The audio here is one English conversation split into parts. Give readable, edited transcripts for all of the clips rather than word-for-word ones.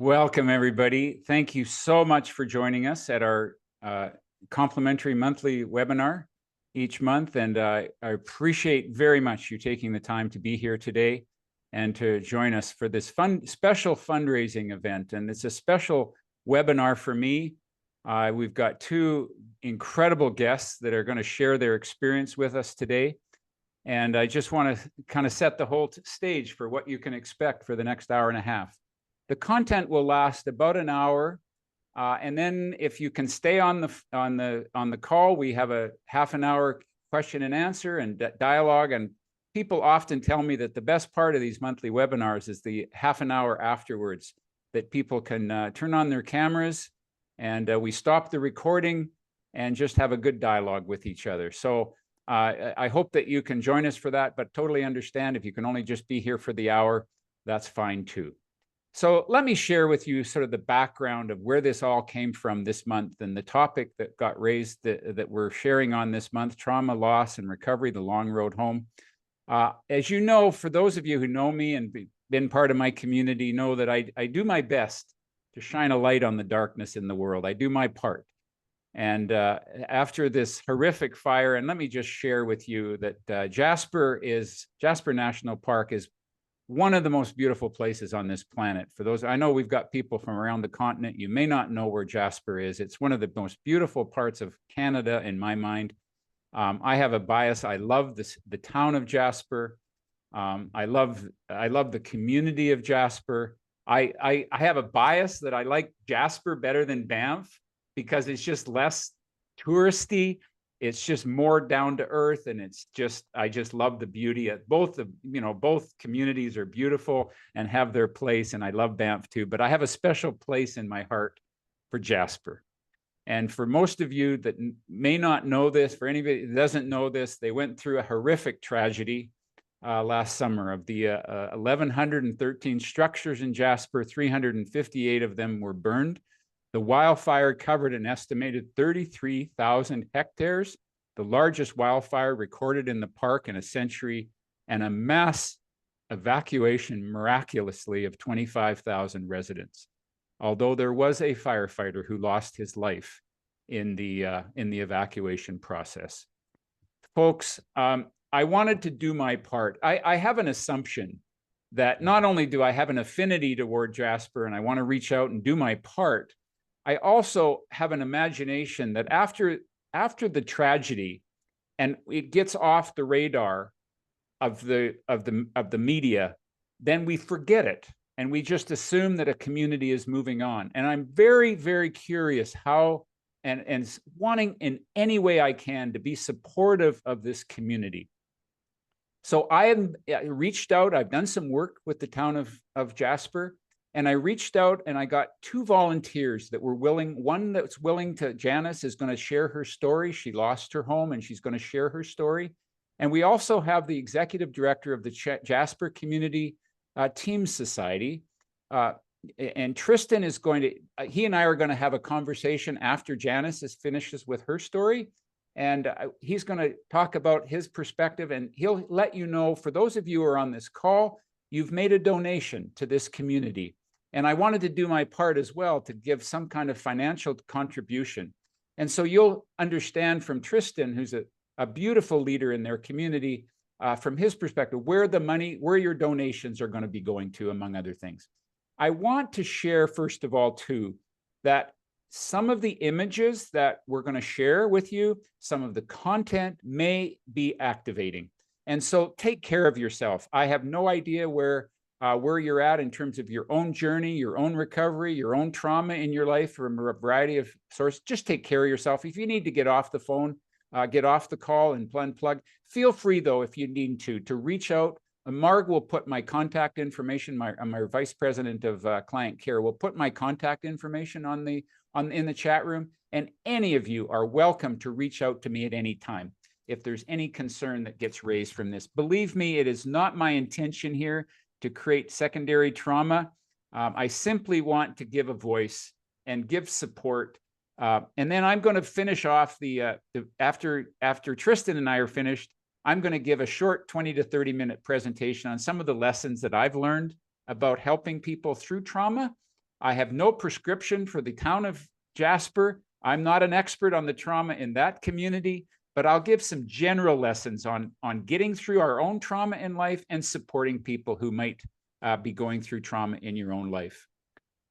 Welcome, everybody. Thank you so much for joining us at our complimentary monthly webinar each month. And I appreciate very much you taking the time to be here today and to join us for this special fundraising event. And it's a special webinar for me. We've got two incredible guests that are going to share their experience with us today. And I just want to kind of set the whole stage for what you can expect for the next hour and a half. The content will last about an hour, and then if you can stay on the call, we have a half an hour question and answer and dialogue. And people often tell me that the best part of these monthly webinars is the half an hour afterwards, that people can turn on their cameras and we stop the recording and just have a good dialogue with each other. So I hope that you can join us for that, but totally understand if you can only just be here for the hour, that's fine too. So let me share with you sort of the background of where this all came from this month and the topic that got raised that we're sharing on this month: trauma, loss, and recovery, the long road home. As you know, for those of you who know me and been part of my community, know that I do my best to shine a light on the darkness in the world. I do my part. And after this horrific fire, and let me just share with you that Jasper National Park is one of the most beautiful places on this planet. For those, I know we've got people from around the continent. You may not know where Jasper is. It's one of the most beautiful parts of Canada in my mind. I have a bias. I love the town of Jasper. I love the community of Jasper. I have a bias that I like Jasper better than Banff because it's just less touristy. It's just more down to earth, and I just love the beauty of both communities are beautiful and have their place, and I love Banff too, but I have a special place in my heart for Jasper. And for most of you that may not know this, for anybody that doesn't know this, they went through a horrific tragedy last summer. Of the 1,113 structures in Jasper, 358 of them were burned. The wildfire covered an estimated 33,000 hectares, the largest wildfire recorded in the park in a century, and a mass evacuation, miraculously, of 25,000 residents. Although there was a firefighter who lost his life in the evacuation process. Folks, I wanted to do my part. I have an assumption that not only do I have an affinity toward Jasper and I want to reach out and do my part, I also have an imagination that after the tragedy, and it gets off the radar of the media, then we forget it and we just assume that a community is moving on. And I'm very, very curious how and wanting in any way I can to be supportive of this community. So I reached out. I've done some work with the town of Jasper. And I reached out and I got two volunteers that were willing. One that's willing to, Janice, is going to share her story. She lost her home and she's going to share her story. And we also have the executive director of the Jasper Community Team Society. And Tristan is going to, he and I are going to have a conversation after Janice finishes with her story. And he's going to talk about his perspective, and he'll let you know, for those of you who are on this call, you've made a donation to this community. And I wanted to do my part as well to give some kind of financial contribution. And so you'll understand from Tristan, who's a beautiful leader in their community, from his perspective, where your donations are going to be going to, among other things. I want to share, first of all, too, that some of the images that we're going to share with you, some of the content may be activating. And so take care of yourself. I have no idea where you're at in terms of your own journey, your own recovery, your own trauma in your life from a variety of sources. Just take care of yourself. If you need to get off the phone, get off the call and unplug. Feel free, though, if you need to reach out. Marg will put my contact information, my vice president of client care will put my contact information in the chat room. And any of you are welcome to reach out to me at any time if there's any concern that gets raised from this. Believe me, it is not my intention here to create secondary trauma. I simply want to give a voice and give support. And then I'm going to finish off after Tristan and I are finished, I'm going to give a short 20 to 30 minute presentation on some of the lessons that I've learned about helping people through trauma. I have no prescription for the town of Jasper. I'm not an expert on the trauma in that community, but I'll give some general lessons on getting through our own trauma in life and supporting people who might be going through trauma in your own life.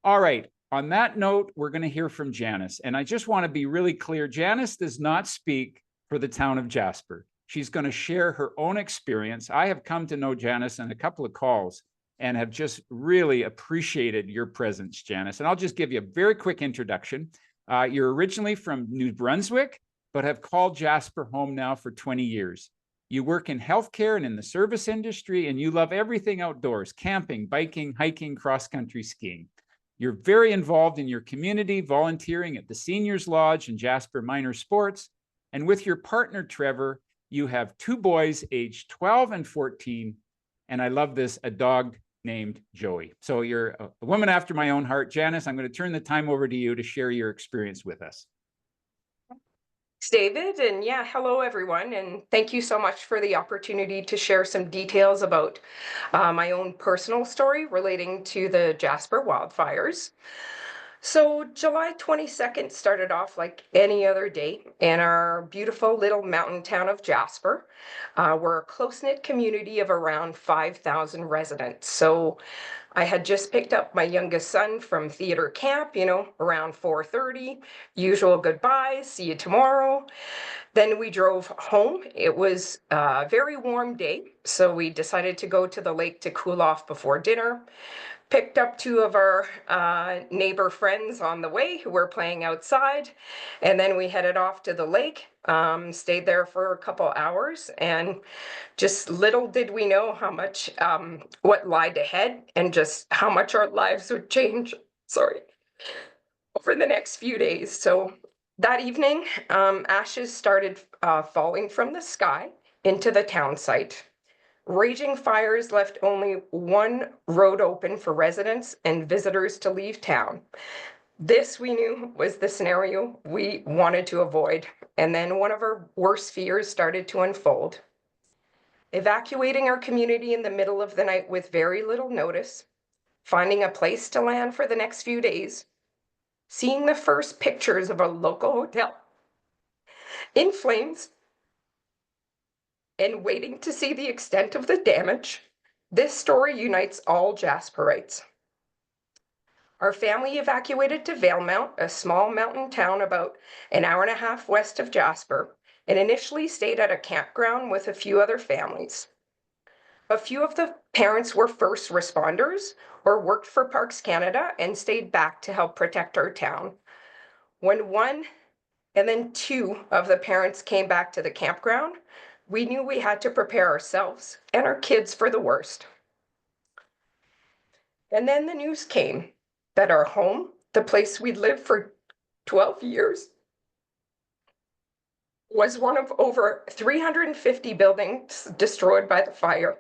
All right. On that note, we're going to hear from Janice. And I just want to be really clear. Janice does not speak for the town of Jasper. She's going to share her own experience. I have come to know Janice on a couple of calls and have just really appreciated your presence, Janice. And I'll just give you a very quick introduction. You're originally from New Brunswick, but have called Jasper home now for 20 years. You work in healthcare and in the service industry, and you love everything outdoors: camping, biking, hiking, cross-country skiing. You're very involved in your community, volunteering at the Seniors Lodge and Jasper Minor Sports. And with your partner, Trevor, you have 2 boys aged 12 and 14. And I love this, a dog named Joey. So you're a woman after my own heart. Janice, I'm going to turn the time over to you to share your experience with us. Thanks, David. And yeah, hello, everyone. And thank you so much for the opportunity to share some details about my own personal story relating to the Jasper wildfires. So July 22nd started off like any other day in our beautiful little mountain town of Jasper. We're a close-knit community of around 5,000 residents. So I had just picked up my youngest son from theater camp, around 4:30, usual goodbyes, see you tomorrow. Then we drove home. It was a very warm day, so we decided to go to the lake to cool off before dinner. Picked up 2 of our neighbor friends on the way who were playing outside, and then we headed off to the lake, stayed there for a couple hours, and just little did we know how much what lied ahead and just how much our lives would change, over the next few days. So that evening, ashes started falling from the sky into the town site. Raging fires left only one road open for residents and visitors to leave town. This, we knew, was the scenario we wanted to avoid. And then one of our worst fears started to unfold. Evacuating our community in the middle of the night with very little notice, finding a place to land for the next few days, seeing the first pictures of a local hotel in flames, and waiting to see the extent of the damage. This story unites all Jasperites. Our family evacuated to Valemount, a small mountain town about an hour and a half west of Jasper, and initially stayed at a campground with a few other families. A few of the parents were first responders or worked for Parks Canada and stayed back to help protect our town. When 1 and then 2 of the parents came back to the campground, we knew we had to prepare ourselves and our kids for the worst. And then the news came that our home, the place we'd lived for 12 years, was one of over 350 buildings destroyed by the fire.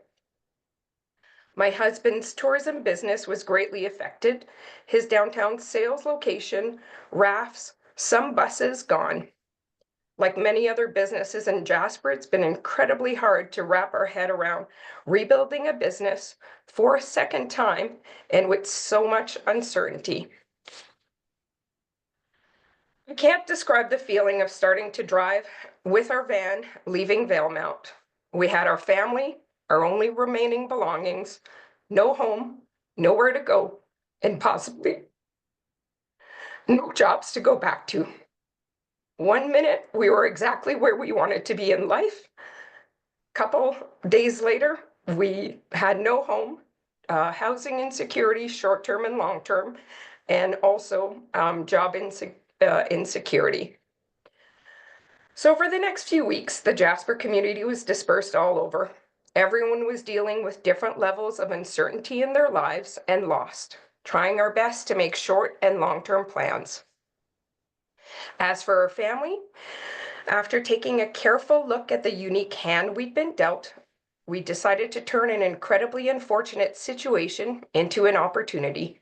My husband's tourism business was greatly affected. His downtown sales location, rafts, some buses gone. Like many other businesses in Jasper, it's been incredibly hard to wrap our head around rebuilding a business for a second time and with so much uncertainty. I can't describe the feeling of starting to drive with our van, leaving Valemount. We had our family, our only remaining belongings, no home, nowhere to go, and possibly no jobs to go back to. 1 minute, we were exactly where we wanted to be in life. Couple days later, we had no home, housing insecurity, short-term and long-term, and also job insecurity. So for the next few weeks, the Jasper community was dispersed all over. Everyone was dealing with different levels of uncertainty in their lives and lost, trying our best to make short and long-term plans. As for our family, after taking a careful look at the unique hand we'd been dealt, we decided to turn an incredibly unfortunate situation into an opportunity.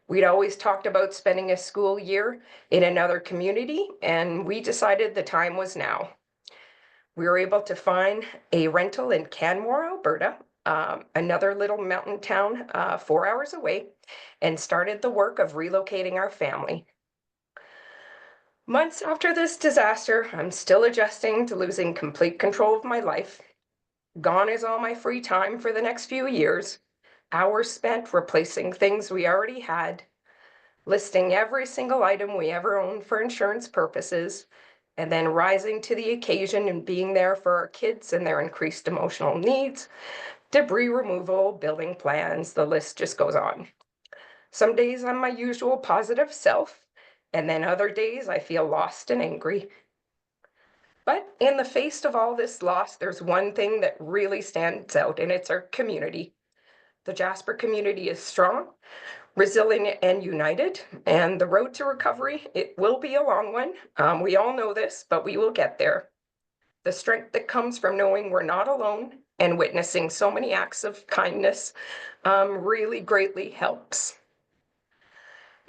We'd always talked about spending a school year in another community, and we decided the time was now. We were able to find a rental in Canmore, Alberta, another little mountain town 4 hours away, and started the work of relocating our family. Months after this disaster, I'm still adjusting to losing complete control of my life. Gone is all my free time for the next few years, hours spent replacing things we already had, listing every single item we ever owned for insurance purposes, and then rising to the occasion and being there for our kids and their increased emotional needs, debris removal, building plans, the list just goes on. Some days I'm my usual positive self, and then other days I feel lost and angry. But in the face of all this loss, there's one thing that really stands out, and it's our community. The Jasper community is strong, resilient, and united, and the road to recovery, it will be a long one. We all know this, but we will get there. The strength that comes from knowing we're not alone and witnessing so many acts of kindness really greatly helps.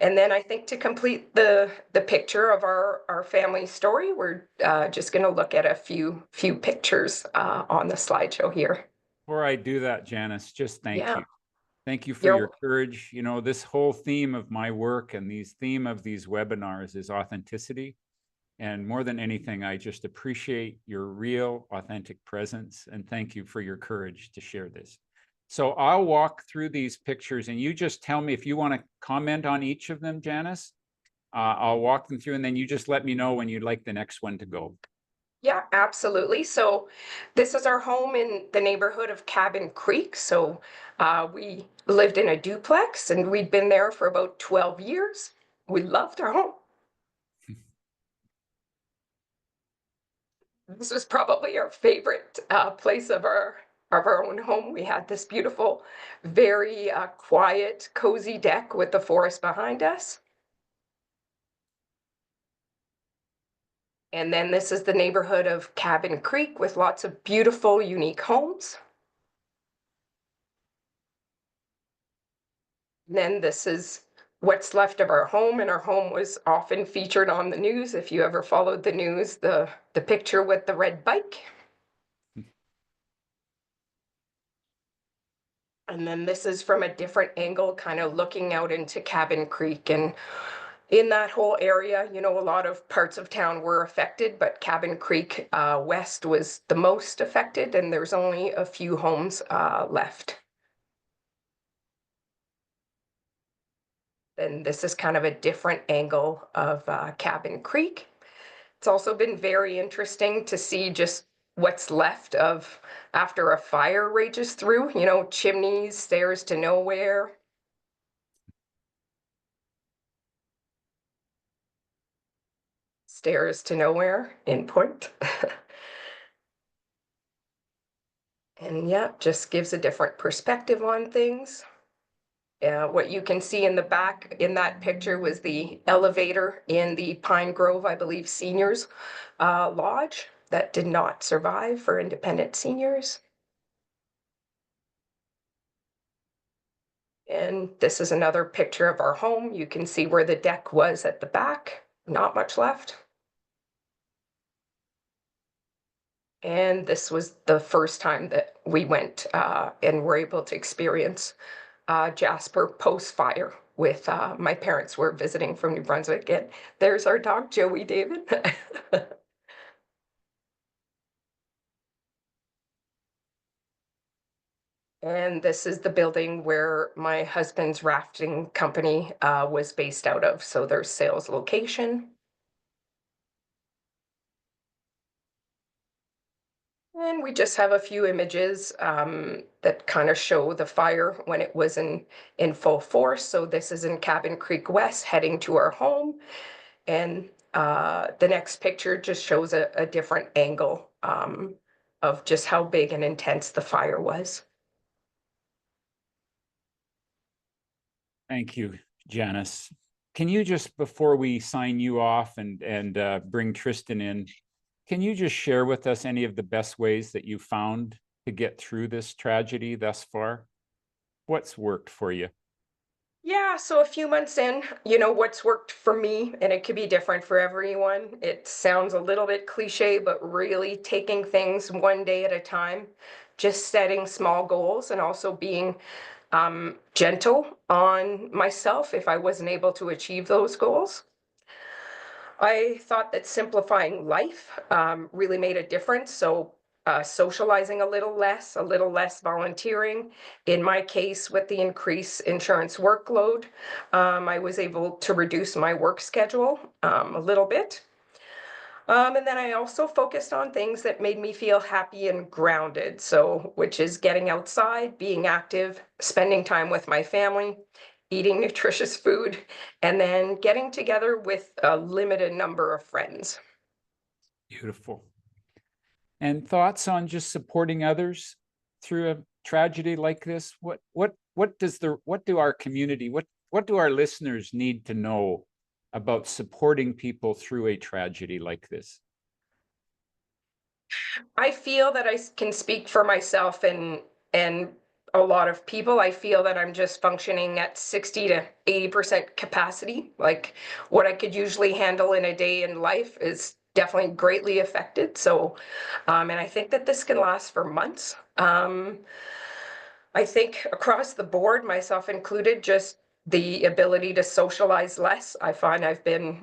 And then I think to complete the picture of our family story, we're just going to look at a few pictures on the slideshow here. Before I do that, Janice, just thank Yeah, you. Thank you for you're your courage. You know, this whole theme of my work and theme of these webinars is authenticity. And more than anything, I just appreciate your real, authentic presence. And thank you for your courage to share this. So I'll walk through these pictures and you just tell me if you want to comment on each of them, Janice. I'll walk them through and then you just let me know when you'd like the next one to go. Yeah, absolutely. So this is our home in the neighborhood of Cabin Creek. So we lived in a duplex and we'd been there for about 12 years. We loved our home. This was probably our favorite place of our own home. We had this beautiful, very quiet, cozy deck with the forest behind us. And then this is the neighborhood of Cabin Creek with lots of beautiful, unique homes. And then this is what's left of our home, and our home was often featured on the news. If you ever followed the news, the picture with the red bike. And then this is from a different angle, kind of looking out into Cabin Creek. And in that whole area, you know, a lot of parts of town were affected, but Cabin Creek West was the most affected, and there's only a few homes left. And this is kind of a different angle of Cabin Creek. It's also been very interesting to see just what's left of after a fire rages through, you know, chimneys, stairs to nowhere. Stairs to nowhere in point. And yeah, just gives a different perspective on things. What you can see in the back in that picture was the elevator in the Pine Grove, I believe, Seniors Lodge that did not survive for independent seniors. And this is another picture of our home. You can see where the deck was at the back, not much left. And this was the first time that we went and were able to experience Jasper post-fire with my parents were visiting from New Brunswick. And there's our dog, Joey David. And this is the building where my husband's rafting company was based out of. So their sales location. And we just have a few images that kind of show the fire when it was in full force. So this is in Cabin Creek West, heading to our home. And the next picture just shows a different angle of just how big and intense the fire was. Thank you, Janice. Can you just, before we sign you off and bring Tristan in, can you just share with us any of the best ways that you found to get through this tragedy thus far? What's worked for you? Yeah, so a few months in, you know, what's worked for me, and it could be different for everyone. It sounds a little bit cliche, but really taking things one day at a time, just setting small goals and also being gentle on myself if I wasn't able to achieve those goals. I thought that simplifying life really made a difference. So socializing a little less volunteering. In my case, with the increased insurance workload, I was able to reduce my work schedule a little bit. And then I also focused on things that made me feel happy and grounded. So, which is getting outside, being active, spending time with my family, eating nutritious food, and then getting together with a limited number of friends. Beautiful. And thoughts on just supporting others through a tragedy like this? What do our community, what do our listeners need to know about supporting people through a tragedy like this? I feel that can speak for myself and a lot of people. I feel that I'm just functioning at 60 to 80% capacity. Like what I could usually handle in a day in life is definitely greatly affected. So, and I think that this can last for months. I think across the board, myself included, just the ability to socialize less. I find I've been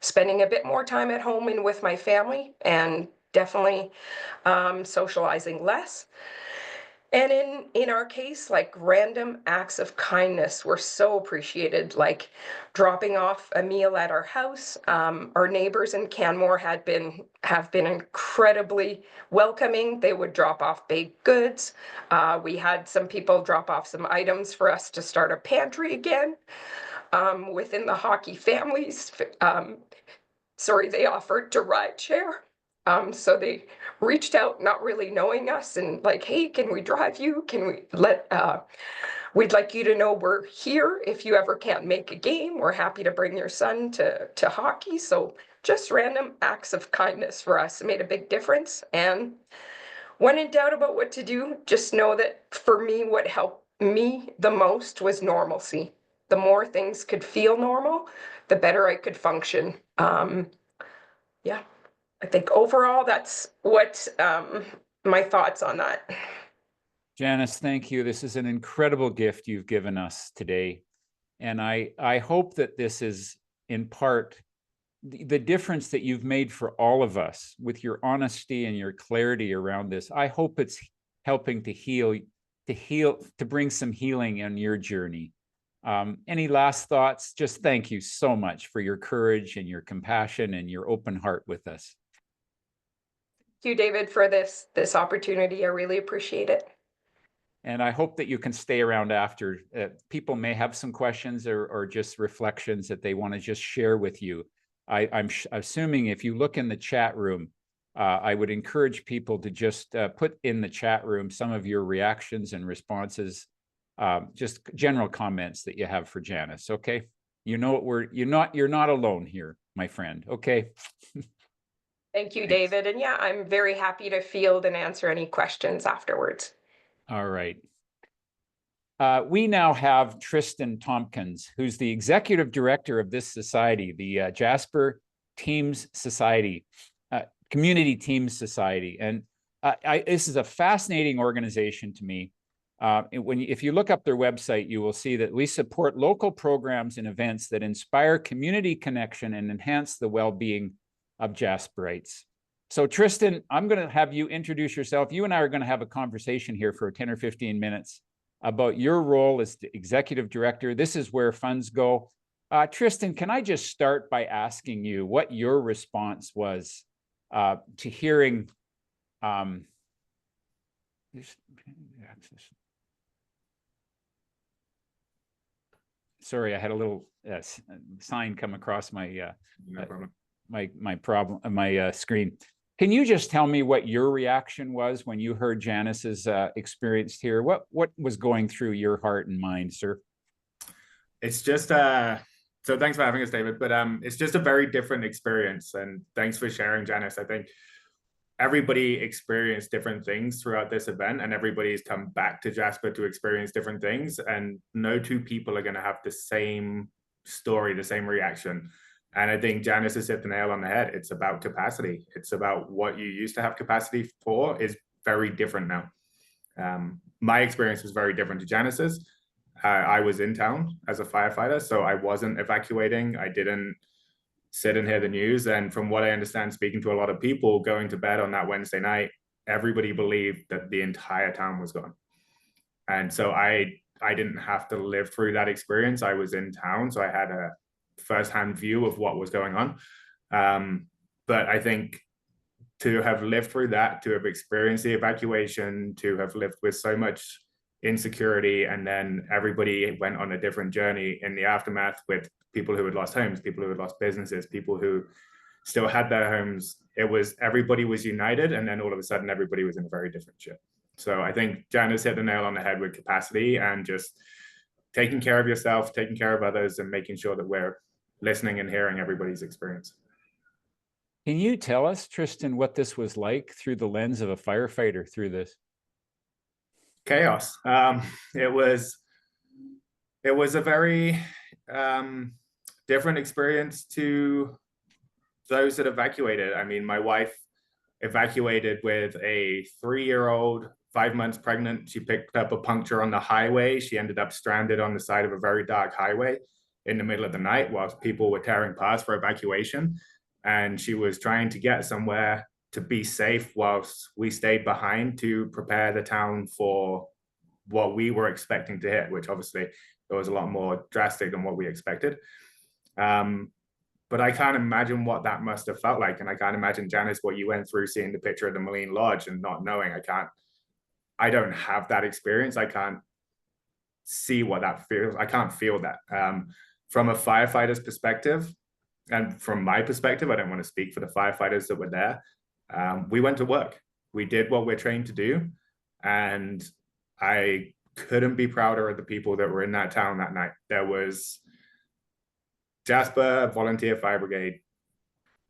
spending a bit more time at home and with my family, and definitely socializing less. And in our case, like random acts of kindness were so appreciated, like dropping off a meal at our house. Our neighbors in Canmore have been incredibly welcoming. They would drop off baked goods. We had some people drop off some items for us to start a pantry again. Within the hockey families, they offered to ride share. So they reached out, not really knowing us, and like, hey, can we drive you? Can we we'd like you to know we're here. If you ever can't make a game, we're happy to bring your son to hockey. So just random acts of kindness for us made a big difference. And when in doubt about what to do, just know that for me, what helped me the most was normalcy. The more things could feel normal, the better I could function. Yeah, I think overall that's what my thoughts on that. Janice, thank you. This is an incredible gift you've given us today. And I hope that this is in part the difference that you've made for all of us with your honesty and your clarity around this. I hope it's helping to bring some healing in your journey. Any last thoughts? Just thank you so much for your courage and your compassion and your open heart with us. Thank you, David, for this opportunity. I really appreciate it. And I hope that you can stay around after. People may have some questions or just reflections that they want to just share with you. I'm assuming if you look in the chat room, I would encourage people to just put in the chat room some of your reactions and responses, just general comments that you have for Janice. Okay, you know what you're not alone here, my friend. Okay. Thank you, Thanks. David. And yeah, I'm very happy to field and answer any questions afterwards. All right. We now have Tristan Tompkins, who's the executive director of this society, the Jasper Teams Society, Community Teams Society. And this is a fascinating organization to me. If you look up their website, you will see that we support local programs and events that inspire community connection and enhance the well-being of Jasperites. So Tristan, I'm going to have you introduce yourself. You and I are going to have a conversation here for 10 or 15 minutes about your role as the executive director. This is where funds go. Tristan, can I just start by asking you what your response was to hearing sorry, I had a little sign come across my my screen. Can you just tell me what your reaction was when you heard Janice's experience here? What was going through your heart and mind, sir? It's just so thanks for having us, David. But it's just a very different experience, and thanks for sharing, Janice. I think everybody experienced different things throughout this event, and everybody's come back to Jasper to experience different things, and no two people are going to have the same story, the same reaction. And I think Janice has hit the nail on the head. It's about capacity. It's about what you used to have capacity for is very different now. My experience was very different to Janice's. I was in town as a firefighter, so I wasn't evacuating. I didn't sit and hear the news. And from what I understand, speaking to a lot of people going to bed on that Wednesday night, everybody believed that the entire town was gone. And so I didn't have to live through that experience. I was in town, so I had a firsthand view of what was going on. But I think to have lived through that, to have experienced the evacuation, to have lived with so much insecurity, and then everybody went on a different journey in the aftermath with people who had lost homes, people who had lost businesses, people who still had their homes. It was everybody was united, and then all of a sudden everybody was in a very different ship. So I think Janice hit the nail on the head with capacity and just taking care of yourself, taking care of others, and making sure that we're listening and hearing everybody's experience. Can you tell us, Tristan, what this was like through the lens of a firefighter through this? Chaos. It was a very different experience to those that evacuated. I mean, my wife evacuated with a 3-year-old, 5 months pregnant. She picked up a puncture on the highway. She ended up stranded on the side of a very dark highway in the middle of the night whilst people were tearing past for evacuation. And she was trying to get somewhere to be safe whilst we stayed behind to prepare the town for what we were expecting to hit, which obviously it was a lot more drastic than what we expected. But I can't imagine what that must have felt like. And I can't imagine, Janice, what you went through seeing the picture of the Moline Lodge and not knowing. I don't have that experience. I can't see what that feels. I can't feel that. From a firefighter's perspective, and from my perspective, I don't want to speak for the firefighters that were there. We went to work. We did what we're trained to do. And I couldn't be prouder of the people that were in that town that night. There was Jasper Volunteer Fire Brigade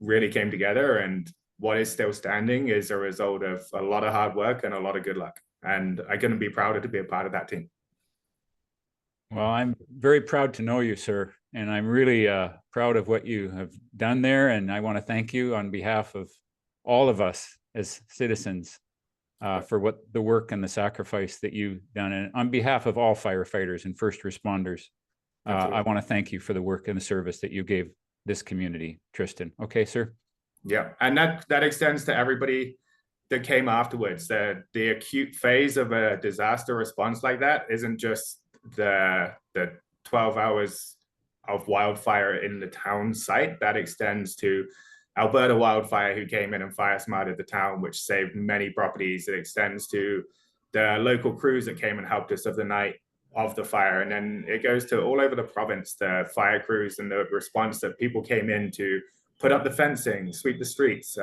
really came together, and what is still standing is a result of a lot of hard work and a lot of good luck. And I couldn't be prouder to be a part of that team. Well, I'm very proud to know you, sir. And I'm really proud of what you have done there. And I want to thank you on behalf of all of us as citizens for what the work and the sacrifice that you've done. And on behalf of all firefighters and first responders, I want to thank you for the work and the service that you gave this community, Tristan. Okay, sir? Yeah, and that extends to everybody that came afterwards. The acute phase of a disaster response like that isn't just the 12 hours of wildfire in the town site. That extends to Alberta Wildfire, who came in and fire smarted the town, which saved many properties. It extends to the local crews that came and helped us of the night of the fire. And then it goes to all over the province, the fire crews and the response that people came in to put up the fencing, sweep the streets,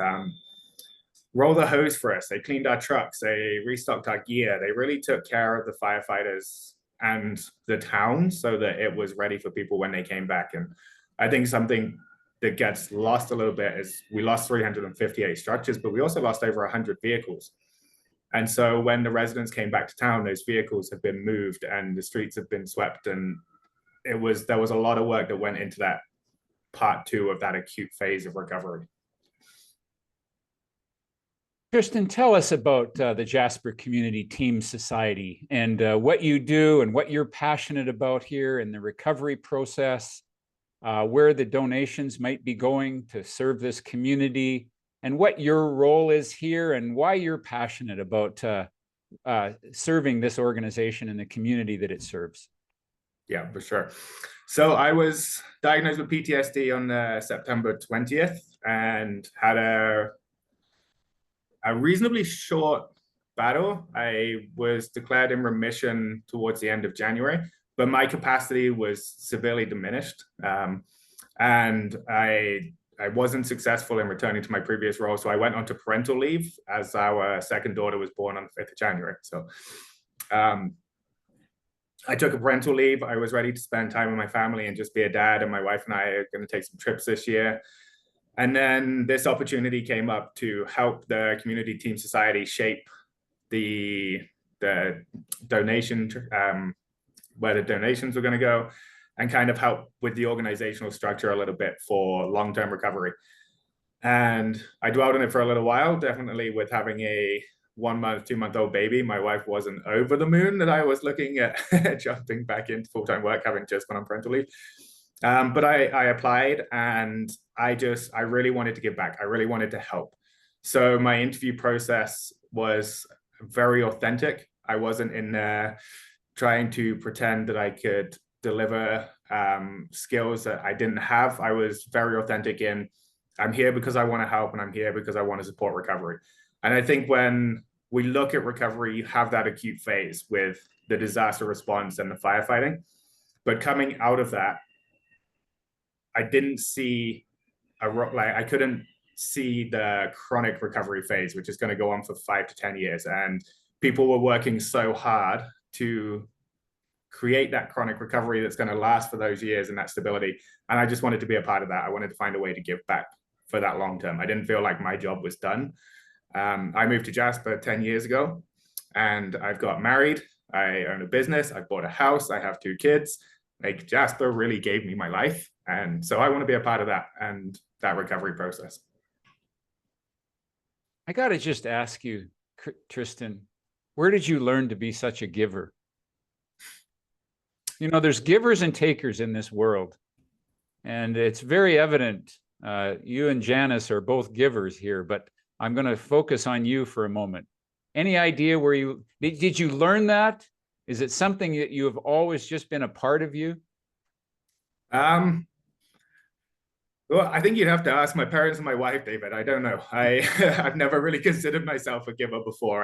roll the hose for us. They cleaned our trucks, they restocked our gear. They really took care of the firefighters and the town so that it was ready for people when they came back. And I think something that gets lost a little bit is we lost 358 structures, but we also lost over 100 vehicles. And so when the residents came back to town, those vehicles have been moved and the streets have been swept. And there was a lot of work that went into that part 2 of that acute phase of recovery. Tristan, tell us about the Jasper Community Team Society and what you do and what you're passionate about here in the recovery process, where the donations might be going to serve this community, and what your role is here and why you're passionate about serving this organization and the community that it serves. Yeah, for sure. So I was diagnosed with PTSD on September 20th and had a reasonably short battle. I was declared in remission towards the end of January, but my capacity was severely diminished. And I wasn't successful in returning to my previous role. So I went on to parental leave as our second daughter was born on the 5th of January. So I took a parental leave. I was ready to spend time with my family and just be a dad. And my wife and I are going to take some trips this year. And then this opportunity came up to help the Community Team Society shape the donation, where the donations were going to go, and kind of help with the organizational structure a little bit for long-term recovery. And I dwelled on it for a little while, definitely with having a 1 month, 2 month old baby, my wife wasn't over the moon that I was looking at jumping back into full-time work, having just gone on parental leave. But I applied, and I really wanted to give back. I really wanted to help. So my interview process was very authentic. I wasn't in there trying to pretend that I could deliver skills that I didn't have. I was very authentic in, I'm here because I want to help, and I'm here because I want to support recovery. And I think when we look at recovery, you have that acute phase with the disaster response and the firefighting. But coming out of that, I didn't see I couldn't see the chronic recovery phase, which is going to go on for 5 to 10 years. And people were working so hard to create that chronic recovery that's going to last for those years and that stability. And I just wanted to be a part of that. I wanted to find a way to give back for that long term. I didn't feel like my job was done. I moved to Jasper 10 years ago, and I've got married. I own a business. I bought a house. I have 2 kids. Like, Jasper really gave me my life. And so I want to be a part of that and that recovery process. I got to just ask you, Tristan, where did you learn to be such a giver? You know, there's givers and takers in this world, and it's very evident. You and Janice are both givers here, but I'm going to focus on you for a moment. Any idea where did you learn that? Is it something that you have always just been a part of you? Well, I think you'd have to ask my parents and my wife, David. I don't know. I've never really considered myself a giver before.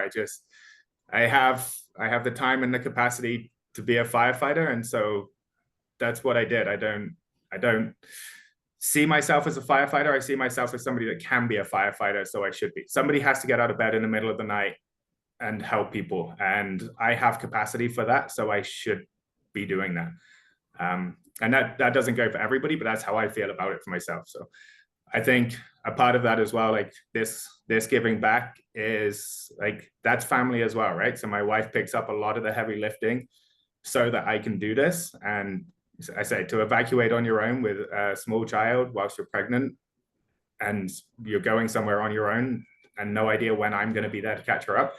I have the time and the capacity to be a firefighter, and so that's what I did. I don't see myself as a firefighter. I see myself as somebody that can be a firefighter, so I should be. Somebody has to get out of bed in the middle of the night and help people, and I have capacity for that, so I should be doing that. And that doesn't go for everybody, but that's how I feel about it for myself. So I think a part of that as well, like this giving back is like, that's family as well, right? So my wife picks up a lot of the heavy lifting so that I can do this. And I say, to evacuate on your own with a small child whilst you're pregnant and you're going somewhere on your own and no idea when I'm going to be there to catch her up,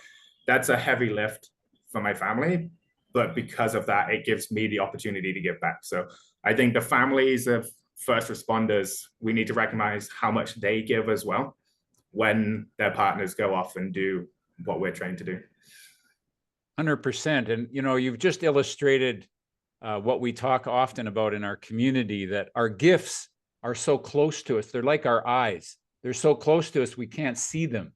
that's a heavy lift for my family. But because of that, it gives me the opportunity to give back. So I think the families of first responders, we need to recognize how much they give as well when their partners go off and do what we're trained to do. 100%. And, you know, you've just illustrated what we talk often about in our community, that our gifts are so close to us. They're like our eyes. They're so close to us, we can't see them.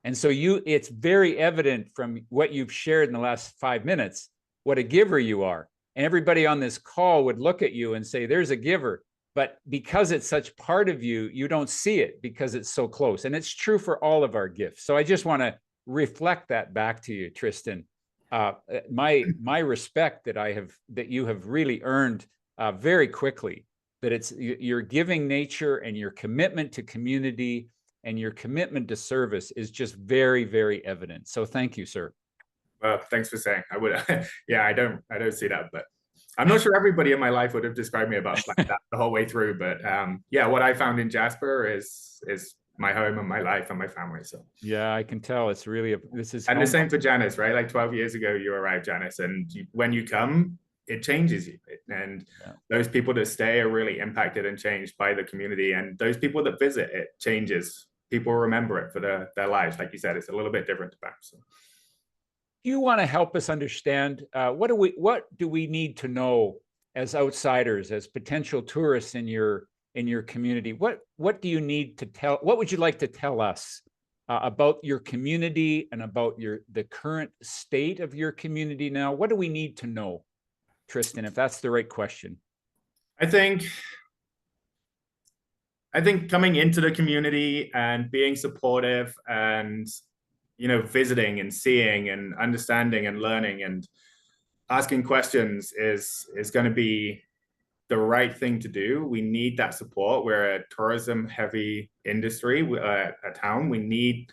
And so it's very evident from what you've shared in the last 5 minutes, what a giver you are. And everybody on this call would look at you and say, there's a giver. But because it's such part of you, you don't see it because it's so close. And it's true for all of our gifts. So I just want to reflect that back to you, Tristan. My respect that you have really earned very quickly, that it's your giving nature and your commitment to community and your commitment to service is just very, very evident. So thank you, sir. Well, thanks for saying. I would, yeah, I don't see that, but I'm not sure everybody in my life would have described me about like that the whole way through. But yeah, what I found in Jasper is my home and my life and my family. So yeah, I can tell it's really this is. And the same for Janice, right? Like 12 years ago, you arrived, Janice, and when you come, it changes you. And those people that stay are really impacted and changed by the community. And those people that visit, it changes. People remember it for their lives. Like you said, it's a little bit different to back. So. You want to help us understand what do we need to know as outsiders, as potential tourists in your community? What do you need to tell? What would you like to tell us about your community and about the current state of your community now? What do we need to know, Tristan, if that's the right question? I think coming into the community and being supportive and visiting and seeing and understanding and learning and asking questions is going to be the right thing to do. We need that support. We're a tourism heavy industry, a town. We need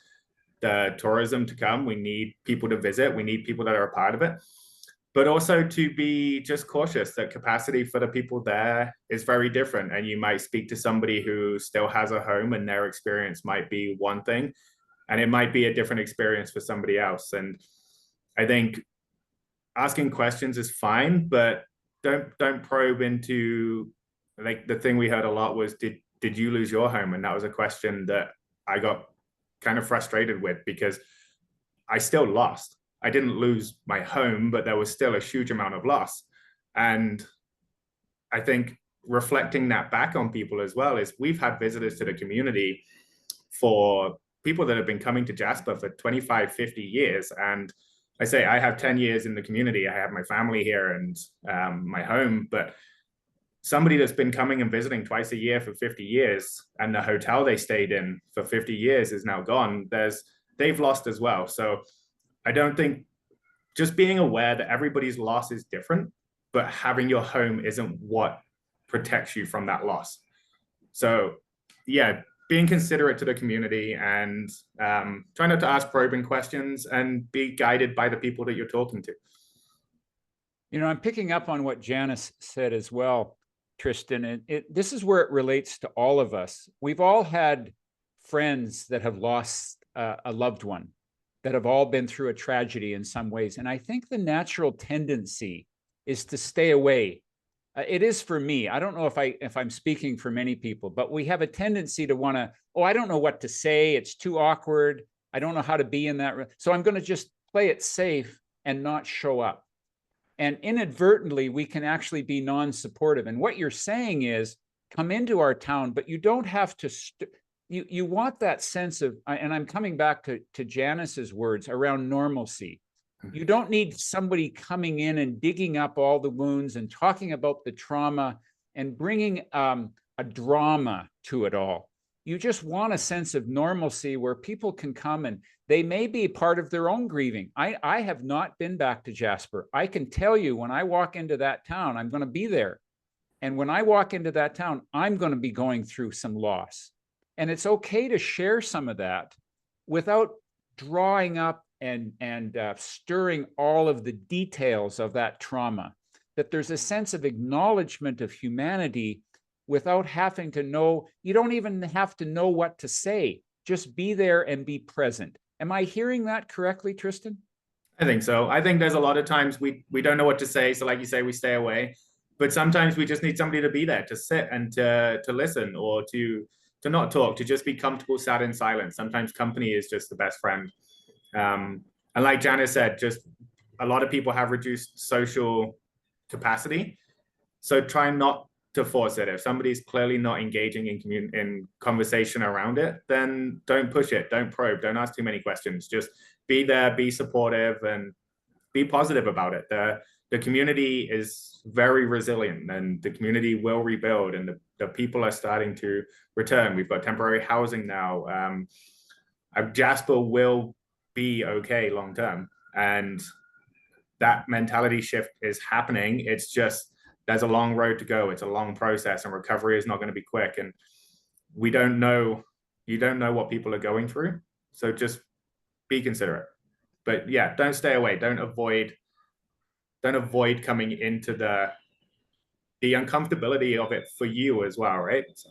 the tourism to come. We need people to visit. We need people that are a part of it. But also to be just cautious that capacity for the people there is very different. And you might speak to somebody who still has a home and their experience might be one thing. and it might be a different experience for somebody else. And I think asking questions is fine, but don't probe into, like, the thing we heard a lot was, did you lose your home? And that was a question that I got kind of frustrated with, because I still lost. I didn't lose my home, but there was still a huge amount of loss. And I think reflecting that back on people as well is, we've had visitors to the community, for people that have been coming to Jasper for 25, 50 years. And I say I have 10 years in the community. I have my family here and my home, but somebody that's been coming and visiting twice a year for 50 years, and the hotel they stayed in for 50 years is now gone, they've lost as well. So I don't think, just being aware that everybody's loss is different, but having your home isn't what protects you from that loss. So yeah, being considerate to the community, and try not to ask probing questions, and be guided by the people that you're talking to. You know, I'm picking up on what Janice said as well, Tristan, and this is where it relates to all of us. We've all had friends that have lost a loved one, that have all been through a tragedy in some ways. And I think the natural tendency is to stay away. It is for me. I don't know if I'm speaking for many people, but we have a tendency to want to, oh, I don't know what to say. It's too awkward. I don't know how to be in that. So I'm going to just play it safe and not show up. And inadvertently, we can actually be non-supportive. And what you're saying is, come into our town, but you don't have to, you want that sense of, and I'm coming back to Janice's words around normalcy. You don't need somebody coming in and digging up all the wounds and talking about the trauma and bringing a drama to it all. You just want a sense of normalcy where people can come, and they may be part of their own grieving. I have not been back to Jasper. I can tell you, when I walk into that town, I'm going to be there. And when I walk into that town, I'm going to be going through some loss. And it's okay to share some of that without drawing up and stirring all of the details of that trauma. That there's a sense of acknowledgement of humanity without having to know. You don't even have to know what to say. Just be there and be present. Am I hearing that correctly, Tristan? I think so. I think there's a lot of times we don't know what to say. So like you say, we stay away. But sometimes we just need somebody to be there, to sit and to listen, or to not talk, to just be comfortable, sat in silence. Sometimes company is just the best friend. And like Janice said, just a lot of people have reduced social capacity. So try not to force it. If somebody's clearly not engaging in conversation around it, then don't push it, don't probe, don't ask too many questions. Just be there, be supportive, and be positive about it. The community is very resilient, and the community will rebuild, and the people are starting to return. We've got temporary housing now. Jasper will be okay long term, and that mentality shift is happening. It's just, there's a long road to go. It's a long process, and recovery is not going to be quick. And you don't know what people are going through. So just be considerate. But yeah, don't stay away. Don't avoid coming into the uncomfortability of it for you as well, right? So.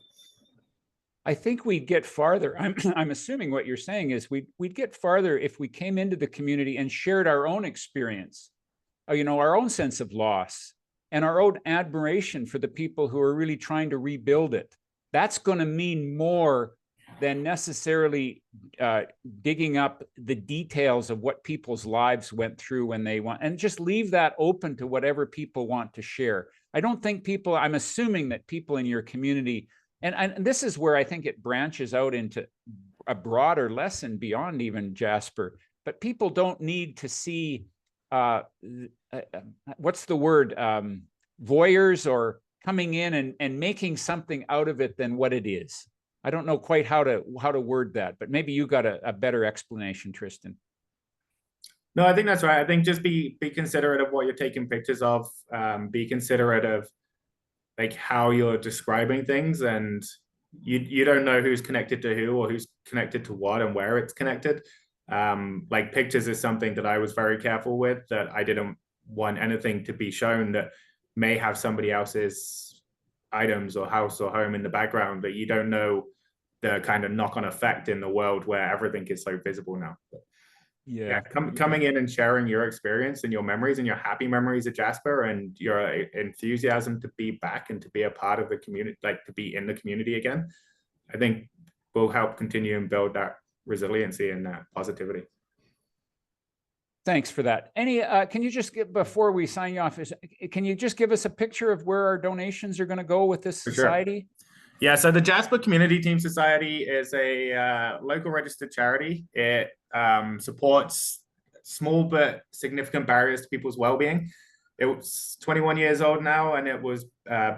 I think we'd get farther. I'm assuming what you're saying is we'd get farther if we came into the community and shared our own experience, our own sense of loss, and our own admiration for the people who are really trying to rebuild it. That's going to mean more than necessarily digging up the details of what people's lives went through when they want, and just leave that open to whatever people want to share. I don't think I'm assuming that people in your community, and this is where I think it branches out into a broader lesson beyond even Jasper, but people don't need to see, what's the word, voyeurs, or coming in and making something out of it than what it is. I don't know quite how to word that, but maybe you got a better explanation, Tristan. No, I think that's right. I think just be considerate of what you're taking pictures of. Be considerate of like how you're describing things, and you don't know who's connected to who, or who's connected to what, and where it's connected. Like pictures is something that I was very careful with, that I didn't want anything to be shown that may have somebody else's items or house or home in the background, that you don't know the kind of knock-on effect in the world where everything is so visible now. Yeah. Coming in and sharing your experience and your memories and your happy memories of Jasper and your enthusiasm to be back and to be a part of the community, like to be in the community again, I think will help continue and build that resiliency and that positivity. Thanks for that. Can you just before we sign you off, can you just give us a picture of where our donations are going to go with this society? Yeah, so the Jasper Community Team Society is a local registered charity. It supports small but significant barriers to people's well-being. It's 21 years old now, and it was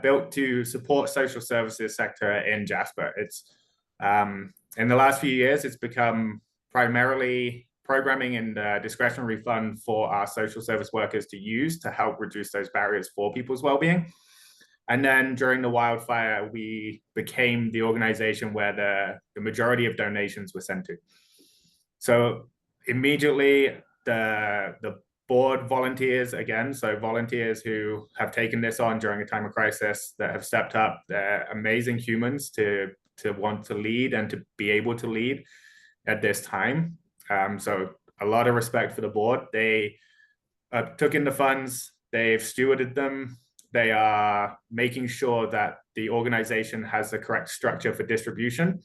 built to support social services sector in Jasper. It's in the last few years, it's become primarily programming and discretionary fund for our social service workers to use to help reduce those barriers for people's well-being. And then during the wildfire, we became the organization where the majority of donations were sent to. So immediately the board volunteers again, so volunteers who have taken this on during a time of crisis, that have stepped up. They're amazing humans to want to lead and to be able to lead at this time. So a lot of respect for the board. They took in the funds, they've stewarded them. They are making sure that the organization has the correct structure for distribution.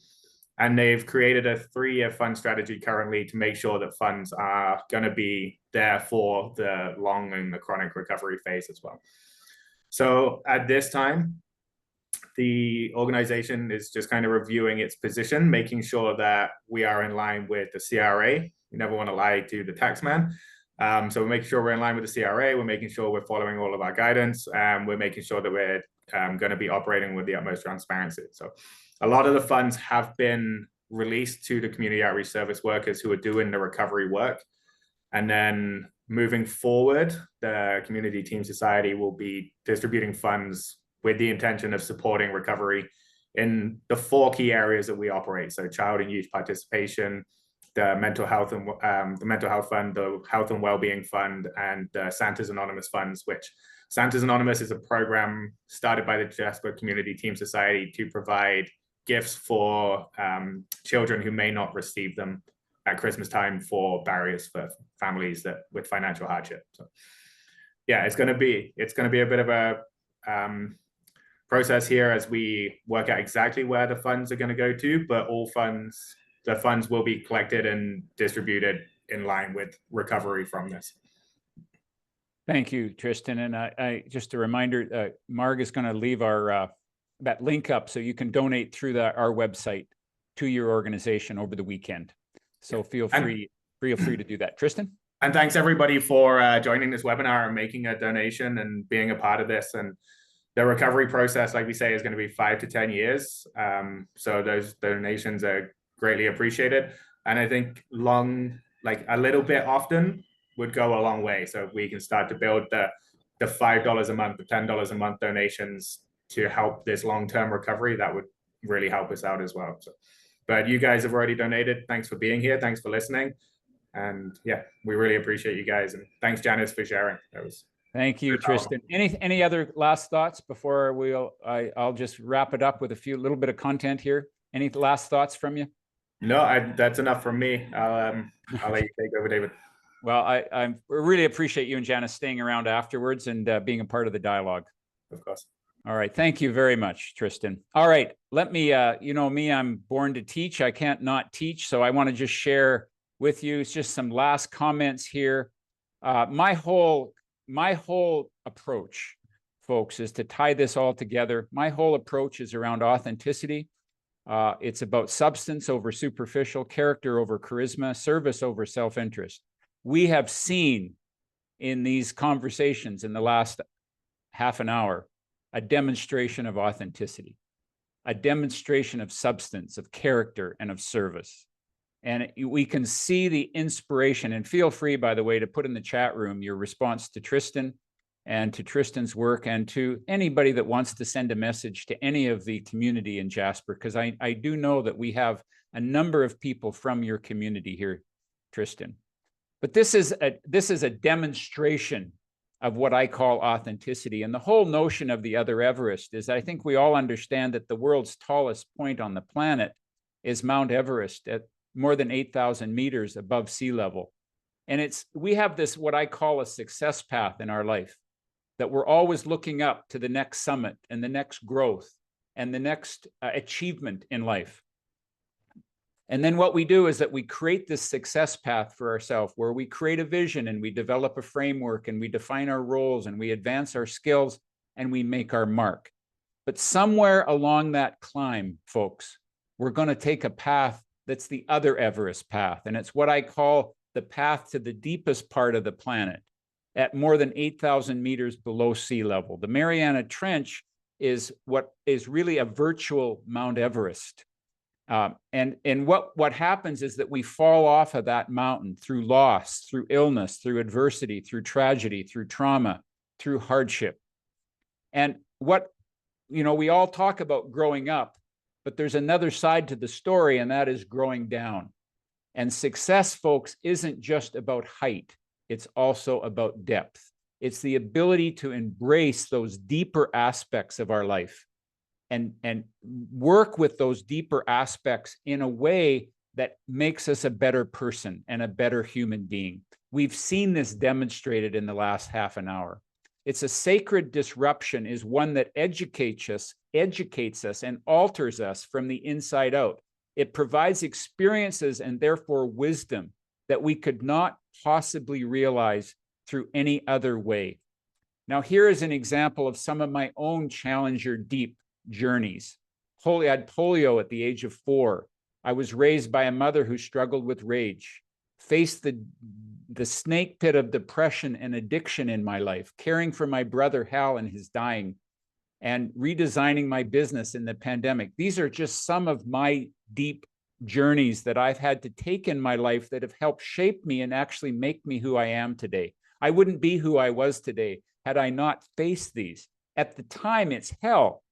And they've created a 3-year fund strategy currently to make sure that funds are going to be there for the long and the chronic recovery phase as well. So at this time, the organization is just kind of reviewing its position, making sure that we are in line with the CRA. You never want to lie to the taxman. So we're making sure we're in line with the CRA. We're making sure we're following all of our guidance. We're making sure that we're going to be operating with the utmost transparency. So a lot of the funds have been released to the community outreach service workers who are doing the recovery work. And then moving forward, the Community Team Society will be distributing funds with the intention of supporting recovery in the 4 key areas that we operate. So child and youth participation, the mental health and the mental health fund, the health and wellbeing fund, and Santa's Anonymous funds, which Santa's Anonymous is a program started by the Jasper Community Team Society to provide gifts for children who may not receive them at Christmas time for barriers for families that with financial hardship. So yeah, it's going to be a bit of a process here as we work out exactly where the funds are going to go to, but the funds will be collected and distributed in line with recovery from this. Thank you, Tristan. And I just a reminder, Marg is going to leave our that link up so you can donate through our website to your organization over the weekend. So feel free to do that. Tristan? And thanks everybody for joining this webinar and making a donation and being a part of this. And the recovery process, like we say, is going to be 5 to 10 years. So those donations are greatly appreciated. And I think like a little bit often would go a long way. So if we can start to build the $5 a month, the $10 a month donations to help this long-term recovery, that would really help us out as well. So, but you guys have already donated. Thanks for being here. Thanks for listening. And yeah, we really appreciate you guys. And thanks, Janice, for sharing. Thank you, Tristan. Any other last thoughts before I'll just wrap it up with a little bit of content here. Any last thoughts from you? No, that's enough from me. I'll let you take over, David. Well, I really appreciate you and Janice staying around afterwards and being a part of the dialogue. Of course. All right. Thank you very much, Tristan. All right. Let me, you know me, I'm born to teach. I can't not teach. So I want to just share with you just some last comments here. My whole approach, folks, is to tie this all together. My whole approach is around authenticity. It's about substance over superficial, character over charisma, service over self-interest. We have seen in these conversations in the last half an hour a demonstration of authenticity, a demonstration of substance, of character, and of service. And we can see the inspiration, and feel free, by the way, to put in the chat room your response to Tristan and to Tristan's work, and to anybody that wants to send a message to any of the community in Jasper, because I do know that we have a number of people from your community here, Tristan. But this is a demonstration of what I call authenticity. And the whole notion of the other Everest is, I think we all understand that the world's tallest point on the planet is Mount Everest at more than 8,000 meters above sea level. And we have this, what I call a success path in our life, that we're always looking up to the next summit and the next growth and the next achievement in life. And then what we do is that we create this success path for ourselves, where we create a vision and we develop a framework and we define our roles and we advance our skills and we make our mark. But somewhere along that climb, folks, we're going to take a path that's the other Everest path. And it's what I call the path to the deepest part of the planet, at more than 8,000 meters below sea level. The Mariana Trench is what is really a virtual Mount Everest. And what happens is that we fall off of that mountain through loss, through illness, through adversity, through tragedy, through trauma, through hardship. And we all talk about growing up, but there's another side to the story, and that is growing down. And success, folks, isn't just about height. It's also about depth. It's the ability to embrace those deeper aspects of our life and work with those deeper aspects in a way that makes us a better person and a better human being. We've seen this demonstrated in the last half an hour. It's a sacred disruption is one that educates us and alters us from the inside out. It provides experiences and therefore wisdom that we could not possibly realize through any other way. Now, here is an example of some of my own Challenger Deep journeys. I had polio at the age of 4. I was raised by a mother who struggled with rage, faced the snake pit of depression and addiction in my life, caring for my brother Hal in his dying, and redesigning my business in the pandemic. These are just some of my deep journeys that I've had to take in my life that have helped shape me and actually make me who I am today. I wouldn't be who I was today had I not faced these. At the time, it's hell.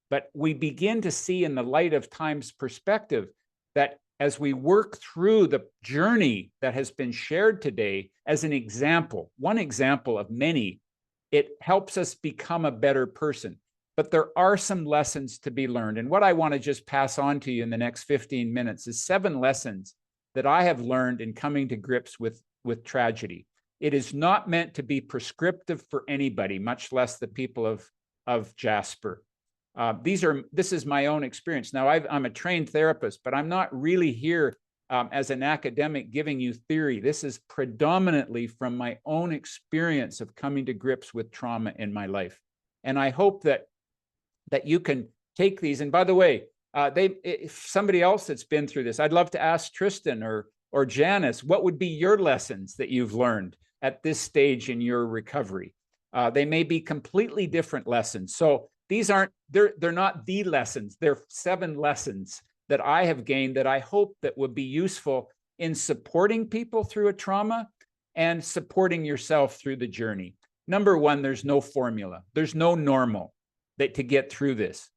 But we begin to see in the light of time's perspective that as we work through the journey that has been shared today as an example, one example of many, it helps us become a better person. But there are some lessons to be learned. And what I want to just pass on to you in the next 15 minutes is 7 lessons that I have learned in coming to grips with tragedy. It is not meant to be prescriptive for anybody, much less the people of Jasper. This is my own experience. Now, I'm a trained therapist, but I'm not really here as an academic giving you theory. This is predominantly from my own experience of coming to grips with trauma in my life. And I hope that you can take these. And by the way, if somebody else that's been through this, I'd love to ask Tristan or Janice, what would be your lessons that you've learned at this stage in your recovery? They may be completely different lessons. So these they're not the lessons. They're 7 lessons that I have gained that I hope that would be useful in supporting people through a trauma and supporting yourself through the journey. Number 1, there's no formula. There's no normal to get through this.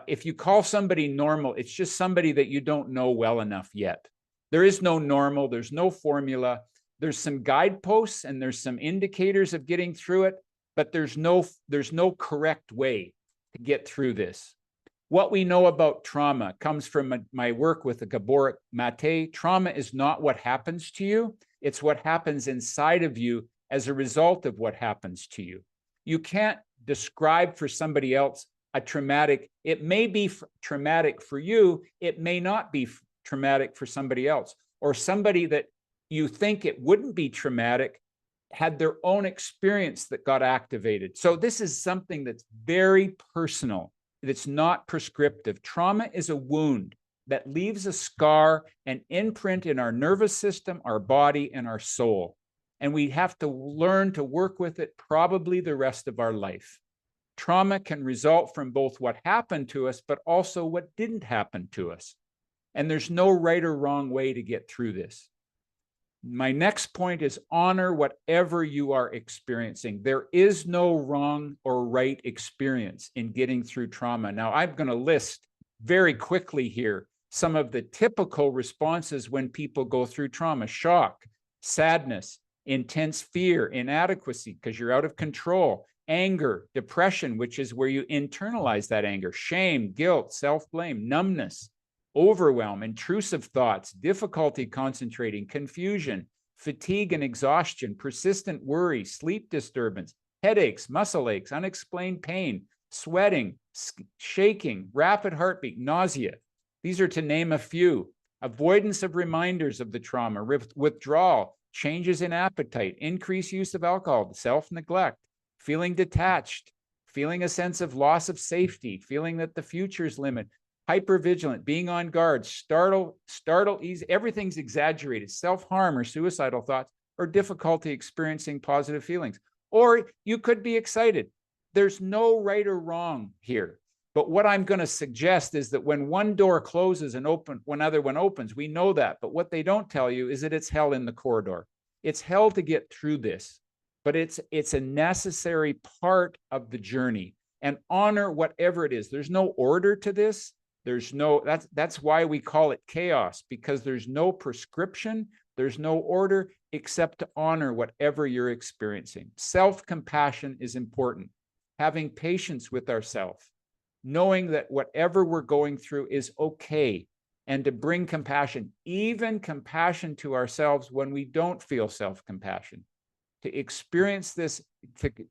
If you call somebody normal, it's just somebody that you don't know well enough yet. There is no normal. There's no formula. There's some guideposts and there's some indicators of getting through it, but there's no correct way to get through this. What we know about trauma comes from my work with the Gabor Mate. Trauma is not what happens to you. It's what happens inside of you as a result of what happens to you. You can't describe for somebody else a traumatic. It may be traumatic for you. It may not be traumatic for somebody else, or somebody that you think it wouldn't be traumatic had their own experience that got activated. So this is something that's very personal. It's not prescriptive. Trauma is a wound that leaves a scar, an imprint in our nervous system, our body, and our soul. And we have to learn to work with it probably the rest of our life. Trauma can result from both what happened to us, but also what didn't happen to us. And there's no right or wrong way to get through this. My next point is honor whatever you are experiencing. There is no wrong or right experience in getting through trauma. Now, I'm going to list very quickly here some of the typical responses when people go through trauma: shock, sadness, intense fear, inadequacy because you're out of control, anger, depression, which is where you internalize that anger, shame, guilt, self-blame, numbness, overwhelm, intrusive thoughts, difficulty concentrating, confusion, fatigue and exhaustion, persistent worry, sleep disturbance, headaches, muscle aches, unexplained pain, sweating, shaking, rapid heartbeat, nausea. These are to name a few. Avoidance of reminders of the trauma, withdrawal, changes in appetite, increased use of alcohol, self-neglect, feeling detached, feeling a sense of loss of safety, feeling that the future's limit, hypervigilant, being on guard, startle, everything's exaggerated, self-harm or suicidal thoughts, or difficulty experiencing positive feelings. Or you could be excited. There's no right or wrong here. But what I'm going to suggest is that when one door closes and another one opens, we know that. But what they don't tell you is that it's hell in the corridor. It's hell to get through this, but it's a necessary part of the journey. And honor whatever it is. There's no order to this. That's why we call it chaos, because there's no prescription, there's no order except to honor whatever you're experiencing. Self-compassion is important. Having patience with ourselves, knowing that whatever we're going through is okay, and to bring compassion, even compassion to ourselves when we don't feel self-compassion, to experience this,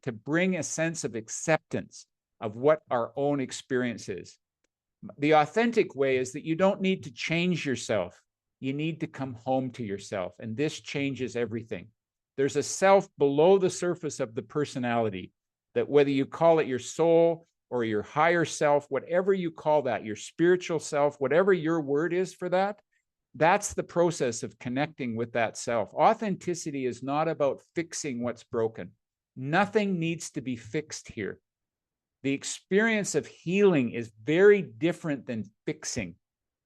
to bring a sense of acceptance of what our own experience is. The authentic way is that you don't need to change yourself. You need to come home to yourself, and this changes everything. There's a self below the surface of the personality that, whether you call it your soul or your higher self, whatever you call that, your spiritual self, whatever your word is for that, that's the process of connecting with that self. Authenticity is not about fixing what's broken. Nothing needs to be fixed here. The experience of healing is very different than fixing.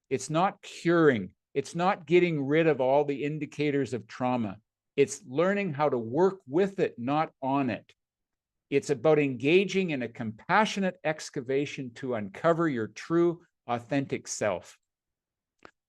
It's not curing. It's not getting rid of all the indicators of trauma. It's learning how to work with it, not on it. It's about engaging in a compassionate excavation to uncover your true, authentic self.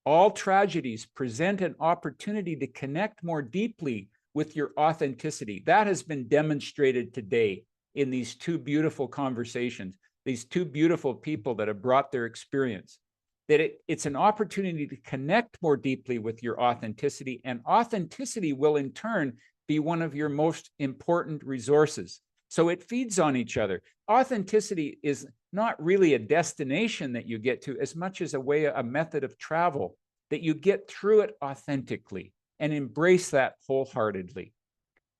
All tragedies present an opportunity to connect more deeply with your authenticity. That has been demonstrated today in these two beautiful conversations, these two beautiful people that have brought their experience, that it's an opportunity to connect more deeply with your authenticity, and authenticity will in turn be one of your most important resources. So it feeds on each other. Authenticity is not really a destination that you get to as much as a method of travel, that you get through it authentically and embrace that wholeheartedly.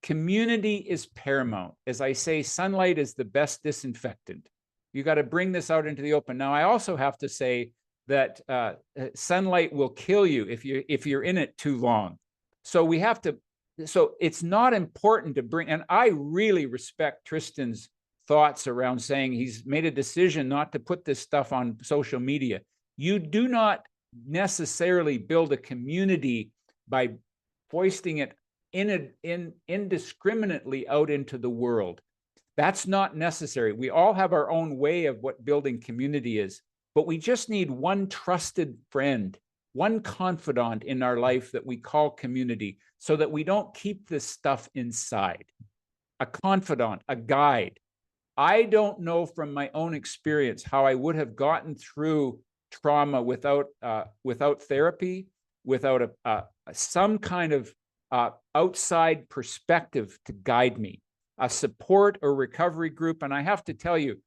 Community is paramount. As I say, sunlight is the best disinfectant. You got to bring this out into the open. Now, I also have to say that sunlight will kill you if you're in it too long. So we have to. So it's not important to bring. And I really respect Tristan's thoughts around saying he's made a decision not to put this stuff on social media. You do not necessarily build a community by foisting it indiscriminately out into the world. That's not necessary. We all have our own way of what building community is, but we just need one trusted friend, one confidant in our life that we call community, so that we don't keep this stuff inside. A confidant, a guide. I don't know from my own experience how I would have gotten through trauma without therapy, without some kind of outside perspective to guide me, a support or recovery group. And I have to tell you,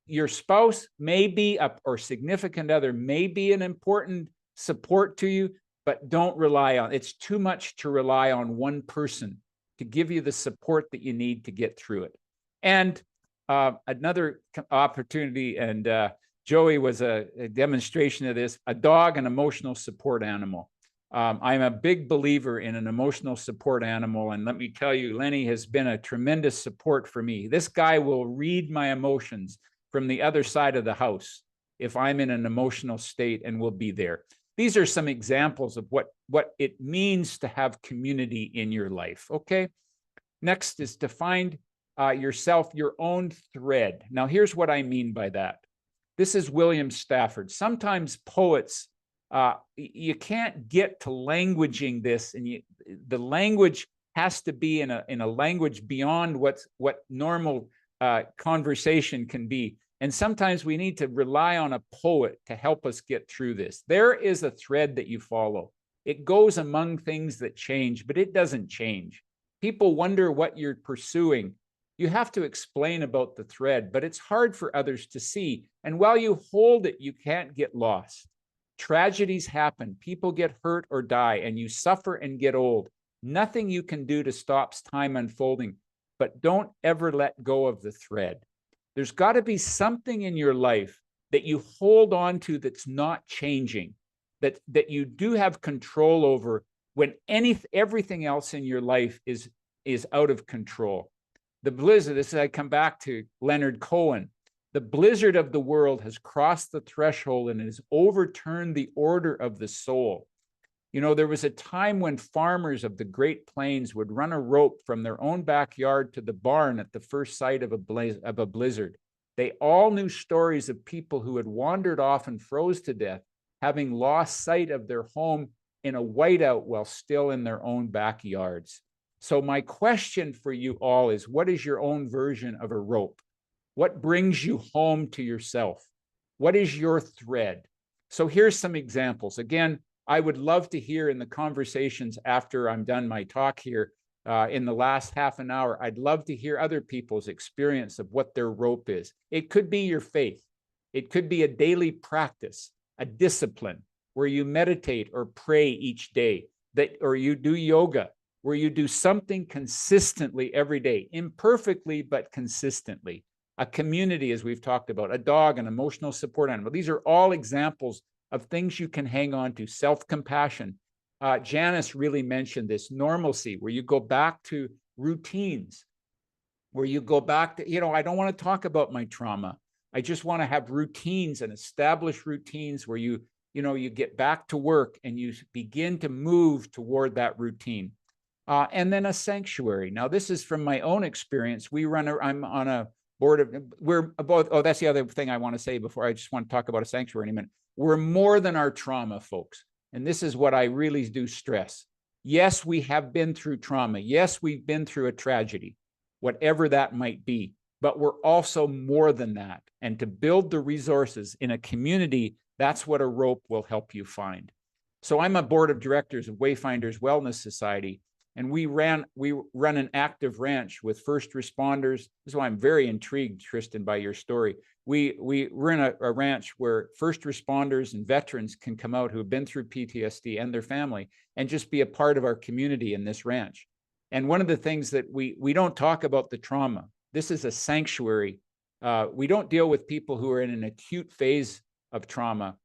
your spouse may be or significant other may be an important support to you, but don't rely on, it's too much to rely on one person to give you the support that you need to get through it. And another opportunity, and Joey was a demonstration of this, a dog, an emotional support animal. I'm a big believer in an emotional support animal. And let me tell you, Lenny has been a tremendous support for me. This guy will read my emotions from the other side of the house if I'm in an emotional state, and will be there. These are some examples of what it means to have community in your life. Okay. Next is to find yourself, your own thread. Now, here's what I mean by that. This is William Stafford. Sometimes poets, you can't get to languaging this, and the language has to be in a language beyond what normal conversation can be. And sometimes we need to rely on a poet to help us get through this. There is a thread that you follow. It goes among things that change, but it doesn't change. People wonder what you're pursuing. You have to explain about the thread, but it's hard for others to see. And while you hold it, you can't get lost. Tragedies happen, people get hurt or die, and you suffer and get old. Nothing you can do to stop time unfolding, but don't ever let go of the thread. There's got to be something in your life that you hold on to that's not changing, that you do have control over when everything else in your life is out of control. The blizzard, this is, I come back to Leonard Cohen, the blizzard of the world has crossed the threshold and has overturned the order of the soul. You know, there was a time when farmers of the Great Plains would run a rope from their own backyard to the barn at the first sight of a blizzard. They all knew stories of people who had wandered off and froze to death, having lost sight of their home in a whiteout while still in their own backyards. So my question for you all is, what is your own version of a rope? What brings you home to yourself? What is your thread? So here's some examples. Again, I would love to hear in the conversations after I'm done my talk here, in the last half an hour, I'd love to hear other people's experience of what their rope is. It could be your faith. It could be a daily practice, a discipline where you meditate or pray each day, or you do yoga, where you do something consistently every day, imperfectly, but consistently. A community, as we've talked about, a dog, an emotional support animal. These are all examples of things you can hang on to. Self-compassion. Janice really mentioned this, normalcy, where you go back to routines, where you go back to, you know, I don't want to talk about my trauma. I just want to have routines and establish routines where you get back to work and you begin to move toward that routine. And then a sanctuary. Now, this is from my own experience. I'm on a board of, we're both, oh, that's the other thing I want to say before I just want to talk about a sanctuary in a minute. We're more than our trauma, folks. And this is what I really do stress. Yes, we have been through trauma. Yes, we've been through a tragedy, whatever that might be, but we're also more than that. And to build the resources in a community, that's what a rope will help you find. So I'm a board of directors of Wayfinders Wellness Society, and we run an active ranch with first responders. This is why I'm very intrigued, Tristan, by your story. We're in a ranch where first responders and veterans can come out who have been through PTSD and their family and just be a part of our community in this ranch. And one of the things that we don't talk about the trauma. This is a sanctuary. We don't deal with people who are in an acute phase of trauma.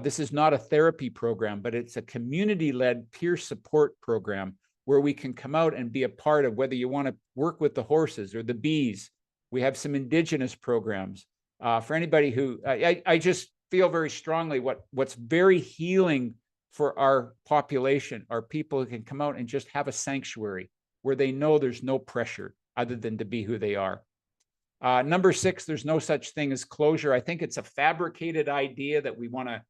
This is not a therapy program, but it's a community-led peer support program where we can come out and be a part of, whether you want to work with the horses or the bees. We have some indigenous programs. For anybody who, I just feel very strongly what's very healing for our population are people who can come out and just have a sanctuary where they know there's no pressure other than to be who they are. Number 6, there's no such thing as closure. I think it's a fabricated idea that we want to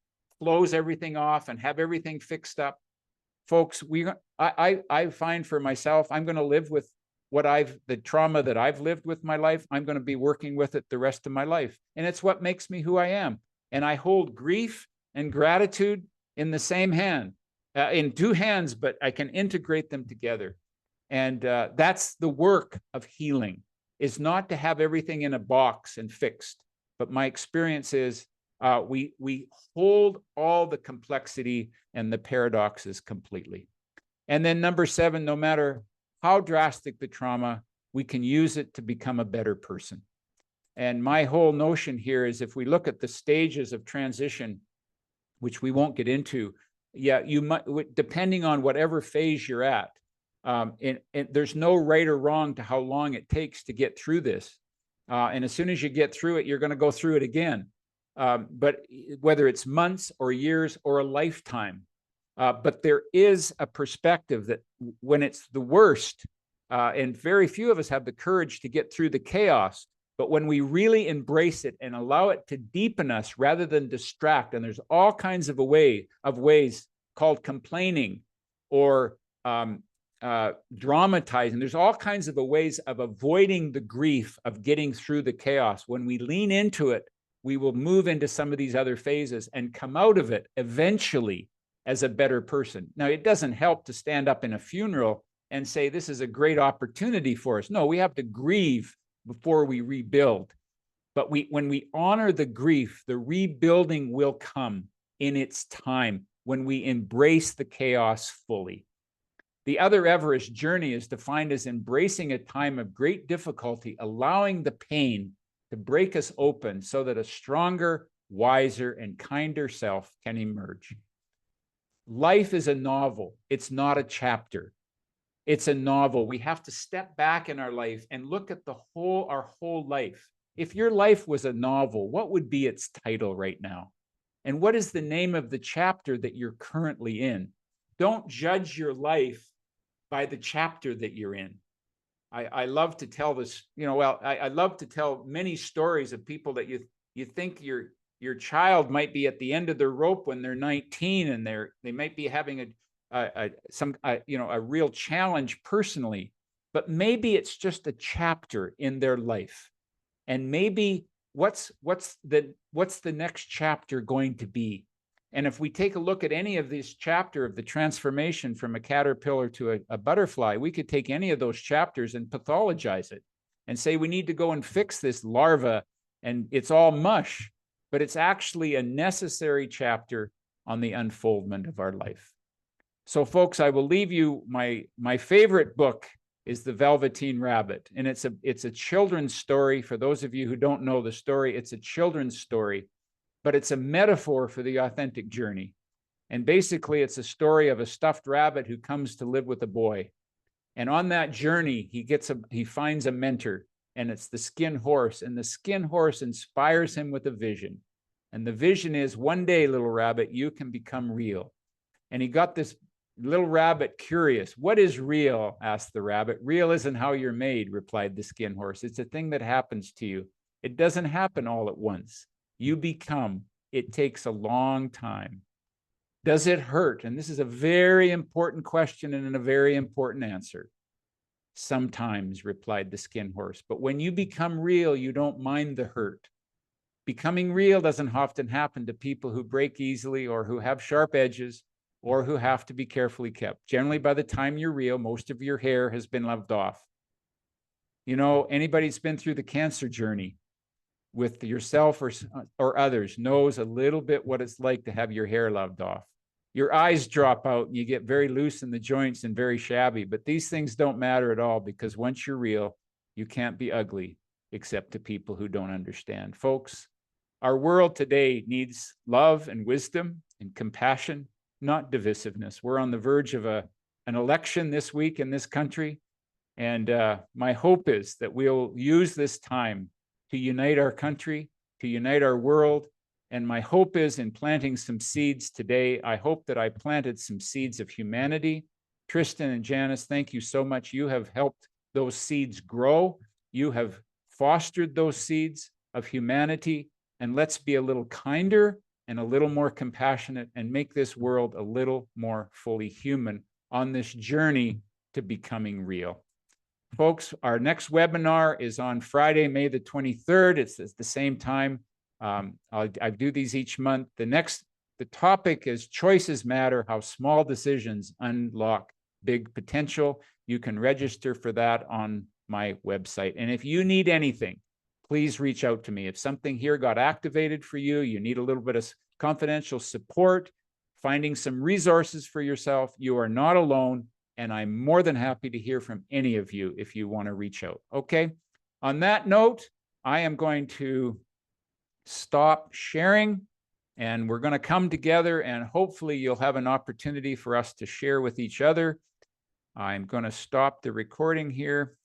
close everything off and have everything fixed up. Folks, I find for myself, I'm going to live with the trauma that I've lived with my life. I'm going to be working with it the rest of my life. And it's what makes me who I am. And I hold grief and gratitude in the same hand, in 2 hands, but I can integrate them together. And that's the work of healing, is not to have everything in a box and fixed. But my experience is we hold all the complexity and the paradoxes completely. And then number 7, no matter how drastic the trauma, we can use it to become a better person. And my whole notion here is, if we look at the stages of transition, which we won't get into, yeah, you might, depending on whatever phase you're at, and there's no right or wrong to how long it takes to get through this. And as soon as you get through it, you're going to go through it again. But whether it's months or years or a lifetime, but there is a perspective that when it's the worst, and very few of us have the courage to get through the chaos, but when we really embrace it and allow it to deepen us rather than distract, and there's all kinds of ways called complaining or dramatizing. There's all kinds of ways of avoiding the grief, of getting through the chaos. When we lean into it, we will move into some of these other phases and come out of it eventually as a better person. Now, it doesn't help to stand up in a funeral and say, this is a great opportunity for us. No, we have to grieve before we rebuild. But when we honor the grief, the rebuilding will come in its time when we embrace the chaos fully. The other Everest journey is defined as embracing a time of great difficulty, allowing the pain to break us open so that a stronger, wiser, and kinder self can emerge. Life is a novel. It's not a chapter. It's a novel. We have to step back in our life and look at our whole life. If your life was a novel, what would be its title right now? And what is the name of the chapter that you're currently in? Don't judge your life by the chapter that you're in. I love to tell this, I love to tell many stories of people that you think your child might be at the end of their rope when they're 19 and they might be having a real challenge personally, but maybe it's just a chapter in their life. And maybe what's the next chapter going to be? And if we take a look at any of this chapter of the transformation from a caterpillar to a butterfly, we could take any of those chapters and pathologize it and say, we need to go and fix this larva and it's all mush, but it's actually a necessary chapter on the unfoldment of our life. So folks, I will leave you, my favorite book is The Velveteen Rabbit. And it's a children's story. For those of you who don't know the story, it's a children's story, but it's a metaphor for the authentic journey. And basically it's a story of a stuffed rabbit who comes to live with a boy. And on that journey, he finds a mentor, and it's the skin horse, and the skin horse inspires him with a vision. And the vision is, one day, little rabbit, you can become real. And he got this little rabbit curious. What is real? Asked the rabbit. Real isn't how you're made, replied the skin horse. It's a thing that happens to you. It doesn't happen all at once. You become. It takes a long time. Does it hurt? And this is a very important question and a very important answer. Sometimes, replied the skin horse. But when you become real, you don't mind the hurt. Becoming real doesn't often happen to people who break easily or who have sharp edges or who have to be carefully kept. Generally, by the time you're real, most of your hair has been loved off. You know, anybody that's been through the cancer journey with yourself or others knows a little bit what it's like to have your hair loved off. Your eyes drop out and you get very loose in the joints and very shabby, but these things don't matter at all, because once you're real, you can't be ugly except to people who don't understand. Folks, our world today needs love and wisdom and compassion, not divisiveness. We're on the verge of an election this week in this country, and my hope is that we'll use this time to unite our country, to unite our world. And my hope is, in planting some seeds today, I hope that I planted some seeds of humanity. Tristan and Janice, thank you so much. You have helped those seeds grow. You have fostered those seeds of humanity. And let's be a little kinder and a little more compassionate and make this world a little more fully human on this journey to becoming real. Folks, our next webinar is on Friday, May the 23rd. It's at the same time. I do these each month. The topic is Choices Matter, How Small Decisions Unlock Big Potential. You can register for that on my website. And if you need anything, please reach out to me. If something here got activated for you, you need a little bit of confidential support, finding some resources for yourself, you are not alone. And I'm more than happy to hear from any of you if you want to reach out. Okay. On that note, I am going to stop sharing, and we're going to come together, and hopefully you'll have an opportunity for us to share with each other. I'm going to stop the recording here.